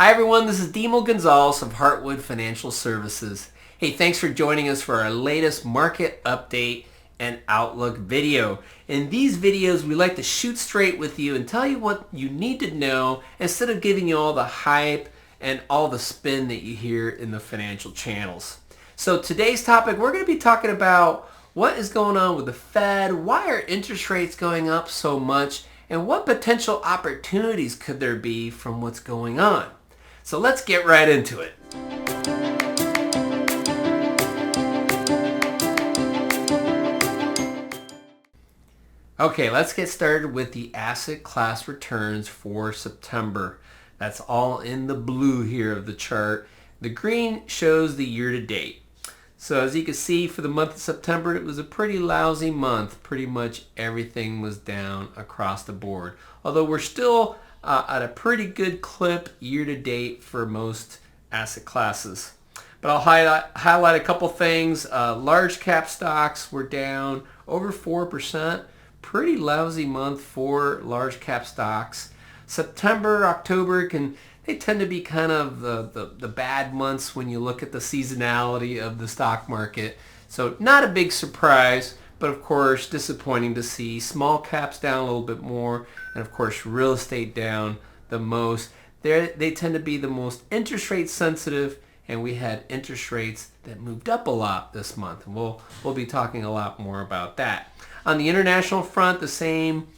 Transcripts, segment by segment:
Hi everyone, this is Dimo Gonzalez of Heartwood Financial Services. Hey, thanks for joining us for our latest market update and outlook video. In these videos, we like to shoot straight with you and tell you what you need to know instead of giving you all the hype and all the spin that you hear in the financial channels. So today's topic, we're going to be talking about what is going on with the Fed, why are interest rates going up so much, and what potential opportunities could there be from what's going on. So let's get right into it. Okay, let's get started with the asset class returns for September. That's all in the blue here of the chart. The green shows the year to date. So as you can see, for the month of September, it was a pretty lousy month. Pretty much everything was down across the board. Although we're still at a pretty good clip year to date for most asset classes. But I'll highlight a couple things. Large cap stocks were down over 4%. Pretty lousy month for large cap stocks. September, October they tend to be kind of the bad months when you look at the seasonality of the stock market. So not a big surprise, but of course disappointing to see small caps down a little bit more, and of course real estate down the most. They tend to be the most interest rate sensitive, and we had interest rates that moved up a lot this month. And we'll be talking a lot more about that. On the international front, the same.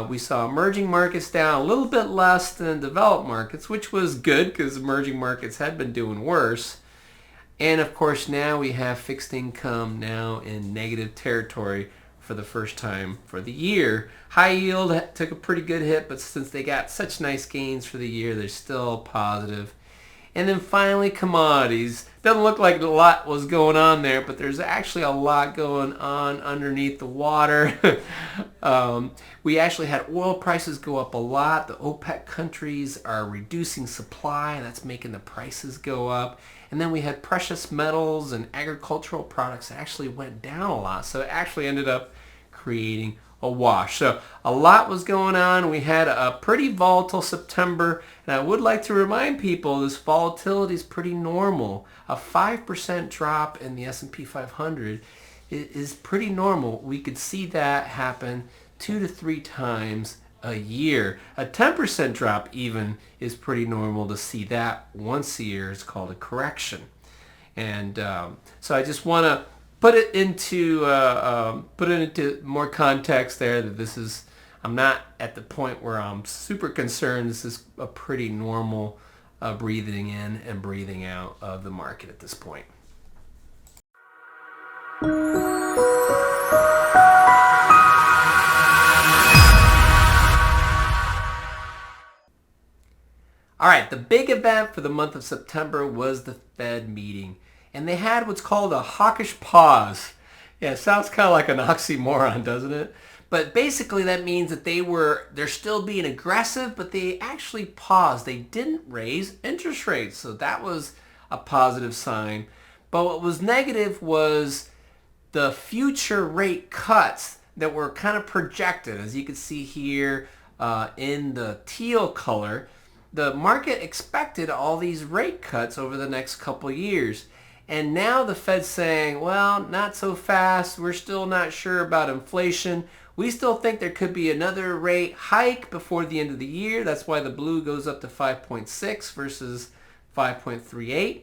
We saw emerging markets down a little bit less than developed markets, which was good because emerging markets had been doing worse. And of course now we have fixed income now in negative territory for the first time for the year. High yield took a pretty good hit, but since they got such nice gains for the year, they're still positive. And then finally, commodities. Doesn't look like a lot was going on there, but there's actually a lot going on underneath the water. We actually had oil prices go up a lot. The OPEC countries are reducing supply, and that's making the prices go up. And then we had precious metals and agricultural products that actually went down a lot. So it actually ended up creating a wash. So a lot was going on. We had a pretty volatile September, and I would like to remind people this volatility is pretty normal. A 5% drop in the S&P 500 is pretty normal. We could see that happen 2 to 3 times a year. A 10% drop even is pretty normal to see that once a year. It's called a correction. And so I just want to put it into more context there, that I'm not at the point where I'm super concerned. This is a pretty normal breathing in and breathing out of the market at this point. All right, the big event for the month of September was the Fed meeting. And they had what's called a hawkish pause. Yeah, it sounds kind of like an oxymoron, doesn't it? But basically that means that they're still being aggressive, but they actually paused. They didn't raise interest rates. So that was a positive sign. But what was negative was the future rate cuts that were kind of projected. As you can see here in the teal color, the market expected all these rate cuts over the next couple years. And now the Fed's saying, well, not so fast. We're still not sure about inflation. We still think there could be another rate hike before the end of the year. That's why the blue goes up to 5.6 versus 5.38.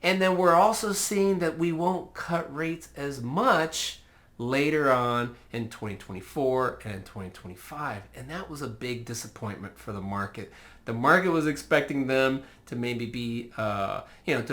And then we're also seeing that we won't cut rates as much later on in 2024 and in 2025. And that was a big disappointment for the market. The market was expecting them to maybe be, to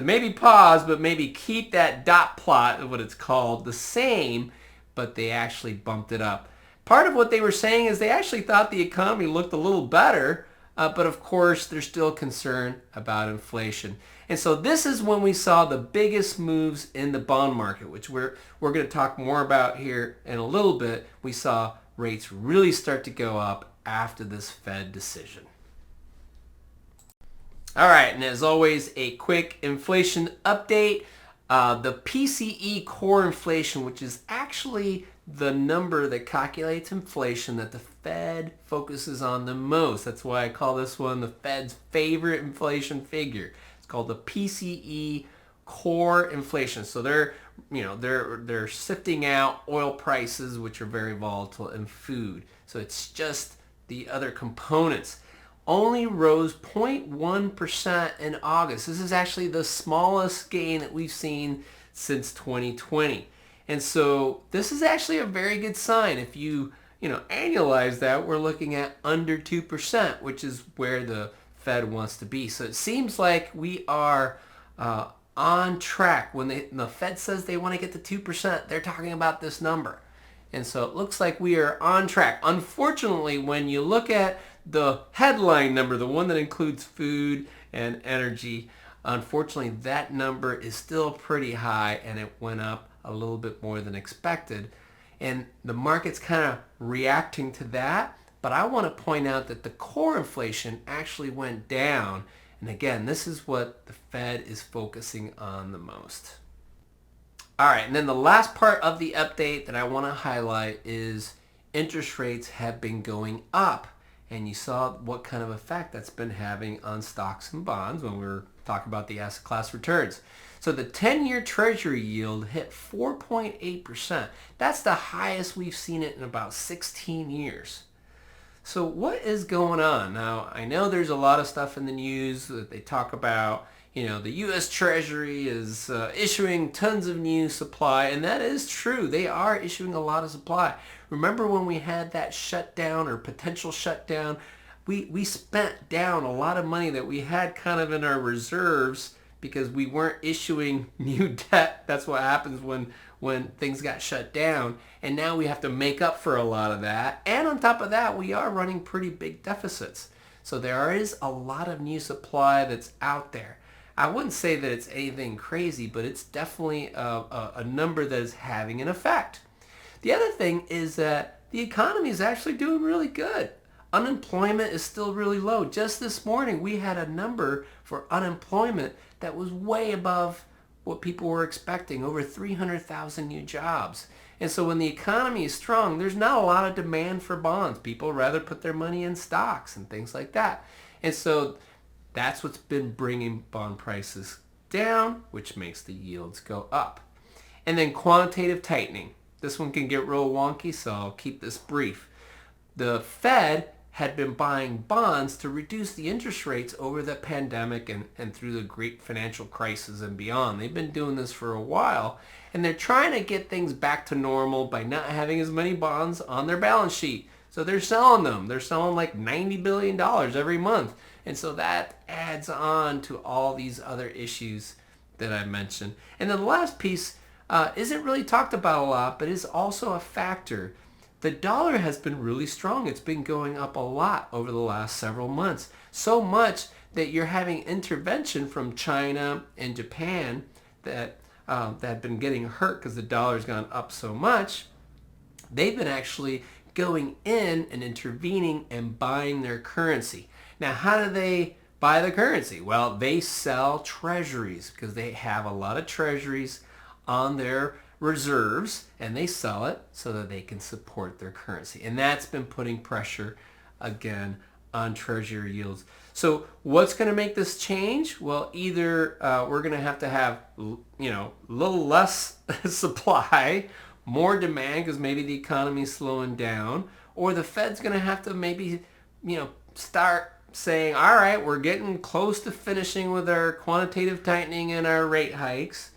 maybe pause, but maybe keep that dot plot, what it's called, the same, but they actually bumped it up. Part of what they were saying is they actually thought the economy looked a little better, but of course they're still concerned about inflation. And so this is when we saw the biggest moves in the bond market, which we're going to talk more about here in a little bit. We saw rates really start to go up after this Fed decision. All right, and as always, a quick inflation update. The PCE core inflation, which is actually the number that calculates inflation that the Fed focuses on the most. That's why I call this one the Fed's favorite inflation figure. It's called the PCE core inflation. So they're sifting out oil prices, which are very volatile, and food. So it's just the other components. Only rose 0.1% in August. This is actually the smallest gain that we've seen since 2020. And so this is actually a very good sign. If you annualize that, we're looking at under 2%, which is where the Fed wants to be. So it seems like we are on track. When the Fed says they want to get to 2%, they're talking about this number. And so it looks like we are on track. Unfortunately, when you look at the headline number, the one that includes food and energy, unfortunately that number is still pretty high, and it went up a little bit more than expected. And the market's kind of reacting to that. But I want to point out that the core inflation actually went down. And again, this is what the Fed is focusing on the most. All right, and then the last part of the update that I want to highlight is interest rates have been going up. And you saw what kind of effect that's been having on stocks and bonds when we were talking about the asset class returns. So the 10-year Treasury yield hit 4.8%. That's the highest we've seen it in about 16 years. So what is going on? Now, I know there's a lot of stuff in the news that they talk about. The U.S. Treasury is issuing tons of new supply, and that is true. They are issuing a lot of supply. Remember when we had that shutdown or potential shutdown? We spent down a lot of money that we had kind of in our reserves because we weren't issuing new debt. That's what happens when things got shut down. And now we have to make up for a lot of that. And on top of that, we are running pretty big deficits. So there is a lot of new supply that's out there. I wouldn't say that it's anything crazy, but it's definitely a number that is having an effect. The other thing is that the economy is actually doing really good. Unemployment is still really low. Just this morning, we had a number for unemployment that was way above what people were expecting, over 300,000 new jobs. And so when the economy is strong, there's not a lot of demand for bonds. People rather put their money in stocks and things like that. And so that's what's been bringing bond prices down, which makes the yields go up. And then quantitative tightening. This one can get real wonky, so I'll keep this brief. The Fed had been buying bonds to reduce the interest rates over the pandemic and through the great financial crisis and beyond. They've been doing this for a while, and they're trying to get things back to normal by not having as many bonds on their balance sheet. So they're selling them. They're selling like $90 billion every month. And so that adds on to all these other issues that I mentioned. And then the last piece isn't really talked about a lot, but is also a factor. The dollar has been really strong. It's been going up a lot over the last several months. So much that you're having intervention from China and Japan that have been getting hurt because the dollar's gone up so much. They've been actually going in and intervening and buying their currency. Now, how do they buy the currency? Well, they sell treasuries because they have a lot of treasuries on their reserves, and they sell it so that they can support their currency. And that's been putting pressure, again, on treasury yields. So what's going to make this change? Well, either we're going to have a little less supply, more demand because maybe the economy's slowing down, or the Fed's going to have to maybe, start saying, all right, we're getting close to finishing with our quantitative tightening and our rate hikes.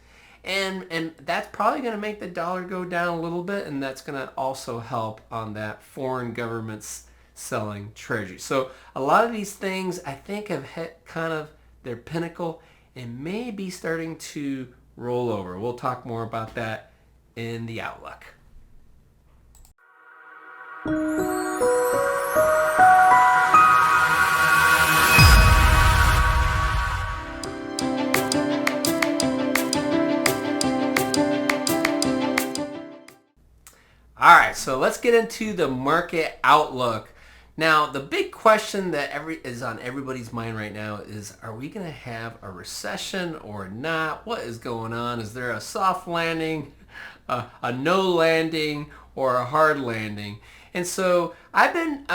And that's probably going to make the dollar go down a little bit, and that's going to also help on that foreign governments selling treasuries. So a lot of these things, I think, have hit kind of their pinnacle and may be starting to roll over. We'll talk more about that in the outlook. All right, so let's get into the market outlook. Now, the big question that is on everybody's mind right now is, are we going to have a recession or not? What is going on? Is there a soft landing, a no landing, or a hard landing? And so I've been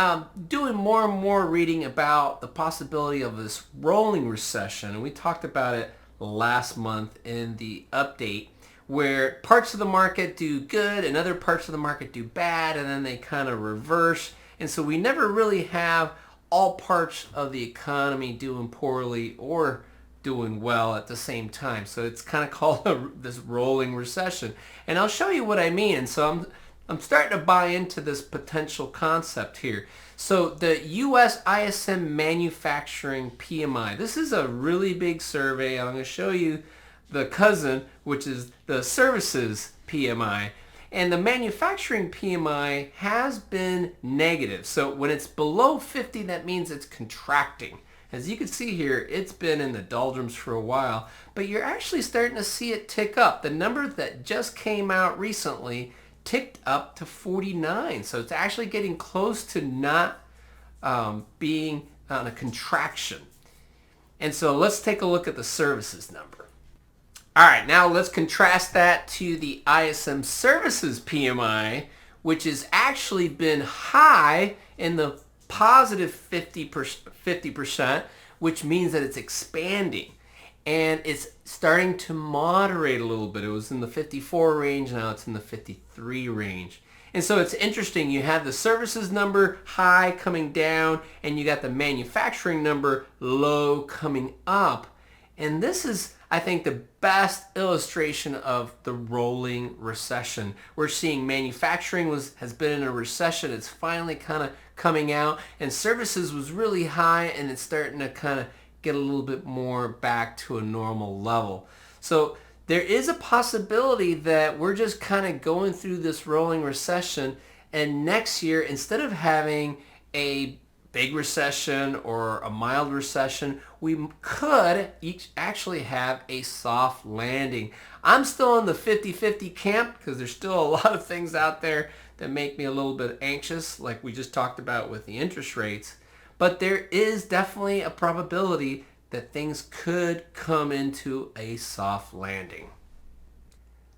doing more and more reading about the possibility of this rolling recession. And we talked about it last month in the update, where parts of the market do good and other parts of the market do bad, and then they kind of reverse. And so we never really have all parts of the economy doing poorly or doing well at the same time. So it's kind of called this rolling recession. And I'll show you what I mean. And so I'm starting to buy into this potential concept here. So the U.S. ISM manufacturing PMI, this is a really big survey. I'm going to show you the cousin, which is the services PMI. And the manufacturing PMI has been negative. So when it's below 50, that means it's contracting. As you can see here, it's been in the doldrums for a while, but you're actually starting to see it tick up. The number that just came out recently ticked up to 49. So it's actually getting close to not being on a contraction. And so let's take a look at the services number. All right, now let's contrast that to the ISM Services PMI, which has actually been high in the positive 50%, which means that it's expanding. And it's starting to moderate a little bit. It was in the 54 range, now it's in the 53 range. And so it's interesting, you have the services number high coming down, and you got the manufacturing number low coming up. And this is, I think, the best illustration of the rolling recession. We're seeing manufacturing has been in a recession. It's finally kind of coming out, and services was really high, and it's starting to kind of get a little bit more back to a normal level. So there is a possibility that we're just kind of going through this rolling recession, and next year, instead of having a big recession or a mild recession, we could actually have a soft landing. I'm still in the 50-50 camp because there's still a lot of things out there that make me a little bit anxious, like we just talked about with the interest rates. But there is definitely a probability that things could come into a soft landing.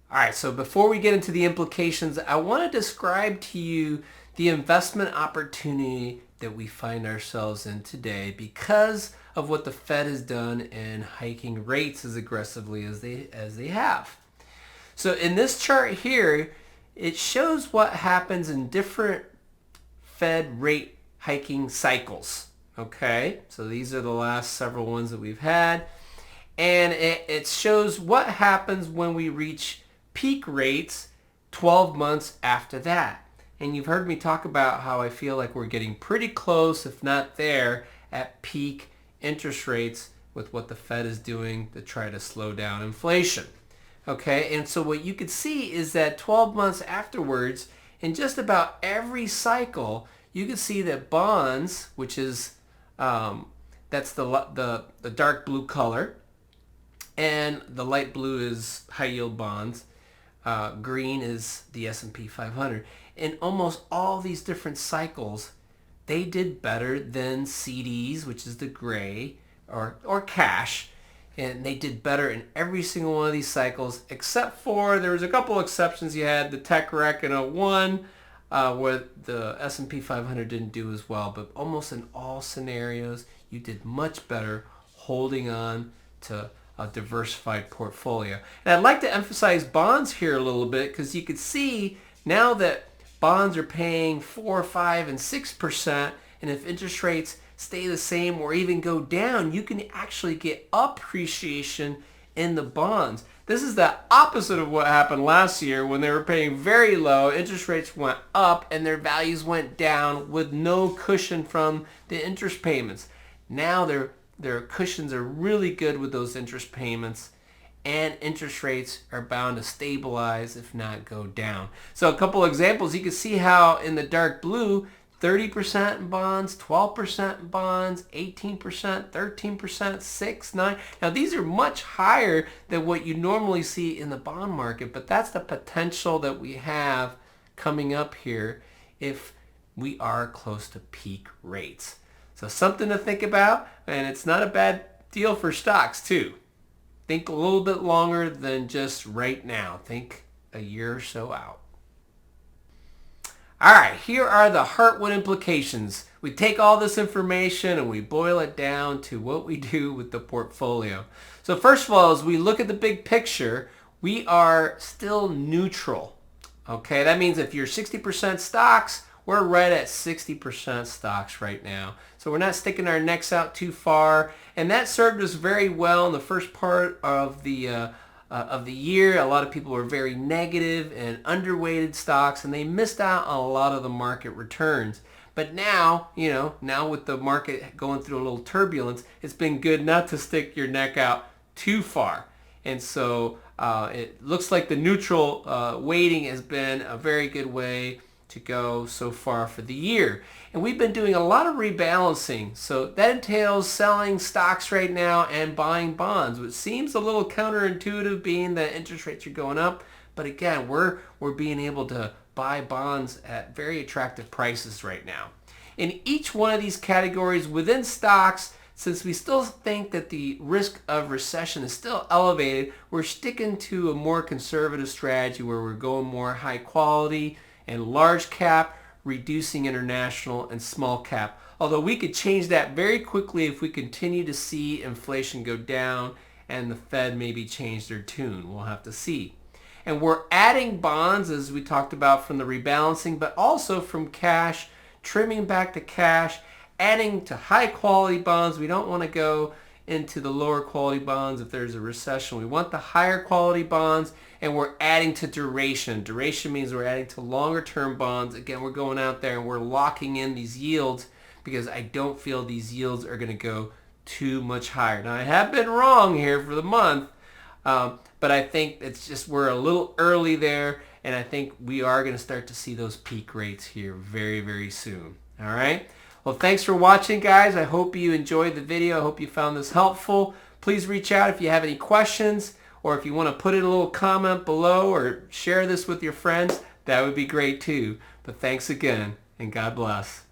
All right, so before we get into the implications, I want to describe to you the investment opportunity that we find ourselves in today because of what the Fed has done in hiking rates as aggressively as they have. So in this chart here, it shows what happens in different Fed rate hiking cycles. Okay, so these are the last several ones that we've had. And it shows what happens when we reach peak rates 12 months after that. And you've heard me talk about how I feel like we're getting pretty close, if not there, at peak interest rates with what the Fed is doing to try to slow down inflation. Okay, and so what you could see is that 12 months afterwards, in just about every cycle, you can see that bonds, which is, that's the dark blue color, and the light blue is high yield bonds, green is the S&P 500. In almost all these different cycles, they did better than CDs, which is the gray, or cash, and they did better in every single one of these cycles, except for there was a couple exceptions. You had the tech wreck in 01, where the S&P 500 didn't do as well, but almost in all scenarios, you did much better holding on to a diversified portfolio. And I'd like to emphasize bonds here a little bit because you could see now that bonds are paying 4, 5, and 6%, and if interest rates stay the same or even go down, you can actually get appreciation in the bonds. This is the opposite of what happened last year when they were paying very low, interest rates went up, and their values went down with no cushion from the interest payments. Now their cushions are really good with those interest payments, and interest rates are bound to stabilize, if not go down. So a couple examples, you can see how in the dark blue, 30% in bonds, 12% in bonds, 18%, 13%, 6, 9. Now these are much higher than what you normally see in the bond market, but that's the potential that we have coming up here if we are close to peak rates. So something to think about, and it's not a bad deal for stocks too. Think a little bit longer than just right now. Think a year or so out. All right, here are the Heartwood implications. We take all this information and we boil it down to what we do with the portfolio. So first of all, as we look at the big picture, we are still neutral. Okay, that means if you're 60% stocks, we're right at 60% stocks right now. So we're not sticking our necks out too far. And that served us very well in the first part of the year. A lot of people were very negative and underweighted stocks, and they missed out on a lot of the market returns. But now, now with the market going through a little turbulence, it's been good not to stick your neck out too far. And so it looks like the neutral weighting has been a very good way to go so far for the year. And we've been doing a lot of rebalancing. So that entails selling stocks right now and buying bonds, which seems a little counterintuitive being that interest rates are going up. But again, we're being able to buy bonds at very attractive prices right now. In each one of these categories within stocks, since we still think that the risk of recession is still elevated, we're sticking to a more conservative strategy where we're going more high quality and large cap, reducing international and small cap. Although we could change that very quickly if we continue to see inflation go down and the Fed maybe change their tune. We'll have to see. And we're adding bonds, as we talked about, from the rebalancing, but also from cash, trimming back to cash, adding to high quality bonds. We don't want to go into the lower quality bonds if there's a recession. We want the higher quality bonds, and we're adding to duration. Duration means we're adding to longer term bonds. Again, we're going out there and we're locking in these yields because I don't feel these yields are going to go too much higher. Now, I have been wrong here for the month, but I think it's just we're a little early there, and I think we are going to start to see those peak rates here very, very soon. All right? Well, thanks for watching, guys. I hope you enjoyed the video. I hope you found this helpful. Please reach out if you have any questions, or if you want to put in a little comment below or share this with your friends. That would be great too. But thanks again, and God bless.